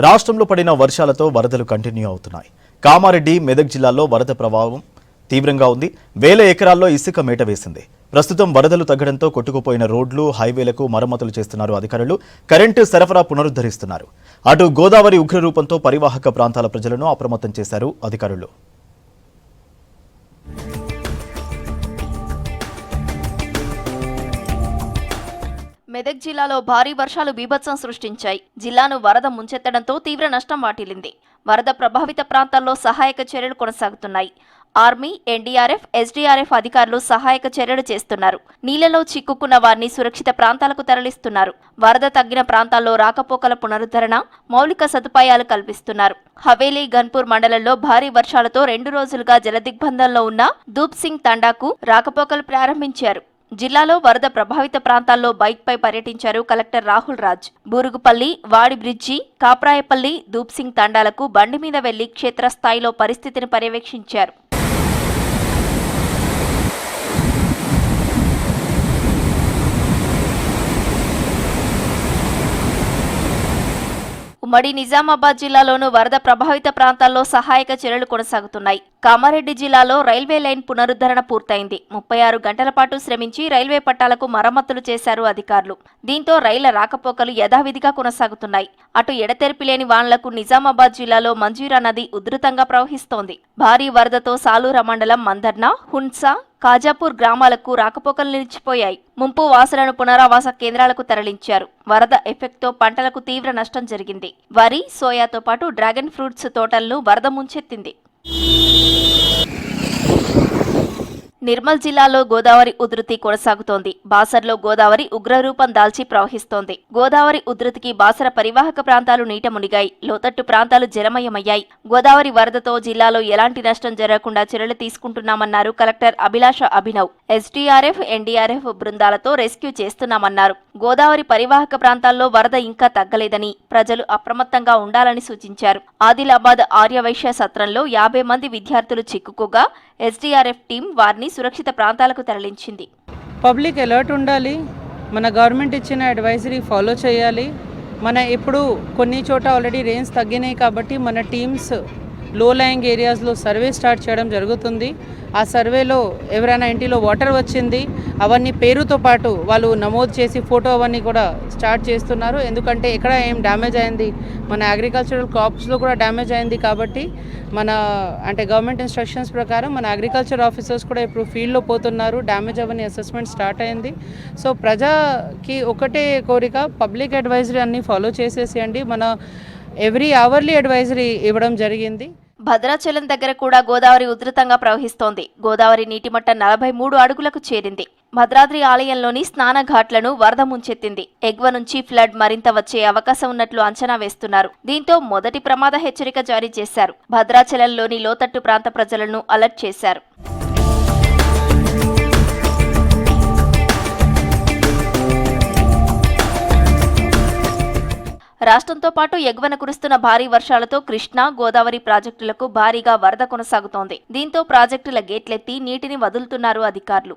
రాష్ట్రంలో పడిన వర్షాలతో వరదలు కంటిన్యూ అవుతున్నాయి. కామారెడ్డి, మెదక్ జిల్లాల్లో వరద ప్రభావం తీవ్రంగా ఉంది. వేల ఎకరాల్లో ఇసుక మేట వేసింది. ప్రస్తుతం వరదలు తగ్గడంతో కొట్టుకుపోయిన రోడ్లు, హైవేలకు మరమ్మతులు చేస్తున్నారు అధికారులు. కరెంటు సరఫరా పునరుద్ధరిస్తున్నారు. అటు గోదావరి ఉగ్రరూపంతో పరివాహక ప్రాంతాల ప్రజలను అప్రమత్తం చేశారు అధికారులు. మెదక్ జిల్లాలో భారీ వర్షాలు బీభత్సం సృష్టించాయి. జిల్లాను వరద ముంచెత్తడంతో తీవ్ర నష్టం వాటిల్లింది. వరద ప్రభావిత ప్రాంతాల్లో సహాయక చర్యలు కొనసాగుతున్నాయి. ఆర్మీ, ఎన్డీఆర్ఎఫ్, ఎస్డీఆర్ఎఫ్ అధికారులు సహాయక చర్యలు చేస్తున్నారు. నీళ్లలో చిక్కుకున్న వారిని సురక్షిత ప్రాంతాలకు తరలిస్తున్నారు. వరద తగ్గిన ప్రాంతాల్లో రాకపోకల పునరుద్ధరణ, మౌలిక సదుపాయాలు కల్పిస్తున్నారు. హవేలీ, గన్పూర్ మండలంలో భారీ వర్షాలతో 2 రోజులుగా జలదిగ్బంధంలో ఉన్న దూప్ సింగ్ తండాకు రాకపోకలు ప్రారంభించారు. జిల్లాలో వరద ప్రభావిత ప్రాంతాల్లో బైక్పై పర్యటించారు కలెక్టర్ రాహుల్ రాజ్. బూరుగుపల్లి, వాడి బ్రిడ్జి, కాప్రాయపల్లి, దూప్ సింగ్ తండాలకు బండి మీద వెళ్లి క్షేత్రస్థాయిలో పరిస్థితిని పర్యవేక్షించారు. ఉమ్మడి నిజామాబాద్ జిల్లాలోనూ వరద ప్రభావిత ప్రాంతాల్లో సహాయక చర్యలు కొనసాగుతున్నాయి. కామారెడ్డి జిల్లాలో రైల్వే లైన్ పునరుద్ధరణ పూర్తయింది. 36 గంటల పాటు శ్రమించి రైల్వే పట్టాలకు మరమ్మతులు చేశారు అధికారులు. దీంతో రైళ్ల రాకపోకలు యథావిధిగా కొనసాగుతున్నాయి. అటు ఎడతెరిపి లేని వానలకు నిజామాబాద్ జిల్లాలో మంజీరా నది ఉధృతంగా ప్రవహిస్తోంది. భారీ వరదతో సాలూర మండలం మందర్న, హున్సా, కాజాపూర్ గ్రామాలకు రాకపోకలు నిలిచిపోయాయి. ముంపు వాసులను పునరావాస కేంద్రాలకు తరలించారు. వరద ఎఫెక్ట్తో పంటలకు తీవ్ర నష్టం జరిగింది. వరి, సోయాతో పాటు డ్రాగన్ ఫ్రూట్స్ తోటలను వరద ముంచెత్తింది. నిర్మల్ జిల్లాలో గోదావరి ఉధృతి కొనసాగుతోంది. బాసర్లో గోదావరి ఉగ్రరూపం దాల్చి ప్రవహిస్తోంది. గోదావరి ఉధృతికి బాసర పరివాహక ప్రాంతాలు నీట మునిగాయి. లోతట్టు ప్రాంతాలు జలమయమయ్యాయి. గోదావరి వరదతో జిల్లాలో ఎలాంటి నష్టం జరగకుండా చర్యలు తీసుకుంటున్నామన్నారు collector Abhilasha Abhinav. SDRF, NDRF బృందాలతో రెస్క్యూ చేస్తున్నామన్నారు. గోదావరి పరివాహక ప్రాంతాల్లో వరద ఇంకా తగ్గలేదని, ప్రజలు అప్రమత్తంగా ఉండాలని సూచించారు. ఆదిలాబాద్ ఆర్యవైశ్య సత్రంలో 50 మంది విద్యార్థులు చిక్కుకోగా ఎస్డీఆర్ఎఫ్ టీం వారిని సురక్షిత ప్రాంతాలకు తరలించింది. పబ్లిక్ అలర్ట్ ఉండాలి. మన గవర్నమెంట్ ఇచ్చిన అడ్వైజరీ ఫాలో చేయాలి. మన ఇప్పుడు కొన్ని చోట ఆల్రెడీ రెయిన్స్ తగ్గినాయి కాబట్టి మన టీమ్స్ లో లయింగ్ ఏరియాస్లో సర్వే స్టార్ట్ చేయడం జరుగుతుంది. ఆ సర్వేలో ఎవరైనా ఇంటిలో వాటర్ వచ్చింది అవన్నీ పేరుతో పాటు వాళ్ళు నమోదు చేసి ఫోటో అవన్నీ కూడా స్టార్ట్ చేస్తున్నారు. ఎందుకంటే ఎక్కడ ఏం డ్యామేజ్ అయింది, మన అగ్రికల్చరల్ క్రాప్స్లో కూడా డ్యామేజ్ అయింది కాబట్టి మన గవర్నమెంట్ ఇన్స్ట్రక్షన్స్ ప్రకారం మన అగ్రికల్చర్ ఆఫీసర్స్ కూడా ఇప్పుడు ఫీల్డ్లో పోతున్నారు. డ్యామేజ్ అవన్నీ అసెస్మెంట్ స్టార్ట్ అయింది. సో ప్రజకి ఒకటే కోరిక, పబ్లిక్ అడ్వైజరీ అన్నీ ఫాలో చేసేసేయండి. మన ఎవ్రీ అవర్లీ అడ్వైజరీ ఇవ్వడం జరిగింది. భద్రాచలం దగ్గర కూడా గోదావరి ఉధృతంగా ప్రవహిస్తోంది. గోదావరి నీటిమట్టం 43 అడుగులకు చేరింది. భద్రాద్రి ఆలయంలోని స్నాన ఘాట్లను వరద ముంచెత్తింది. ఎగువ నుంచి ఫ్లడ్ మరింత వచ్చే అవకాశం ఉన్నట్లు అంచనా వేస్తున్నారు. దీంతో మొదటి ప్రమాద హెచ్చరిక జారీ చేశారు. భద్రాచలంలోని లోతట్టు ప్రాంత ప్రజలను అలర్ట్ చేశారు. రాష్ట్రంతో పాటు ఎగువన కురుస్తున్న భారీ వర్షాలతో కృష్ణా, గోదావరి ప్రాజెక్టులకు భారీగా వరద కొనసాగుతోంది. దీంతో ప్రాజెక్టుల గేట్లెత్తి నీటిని వదులుతున్నారు అధికారులు.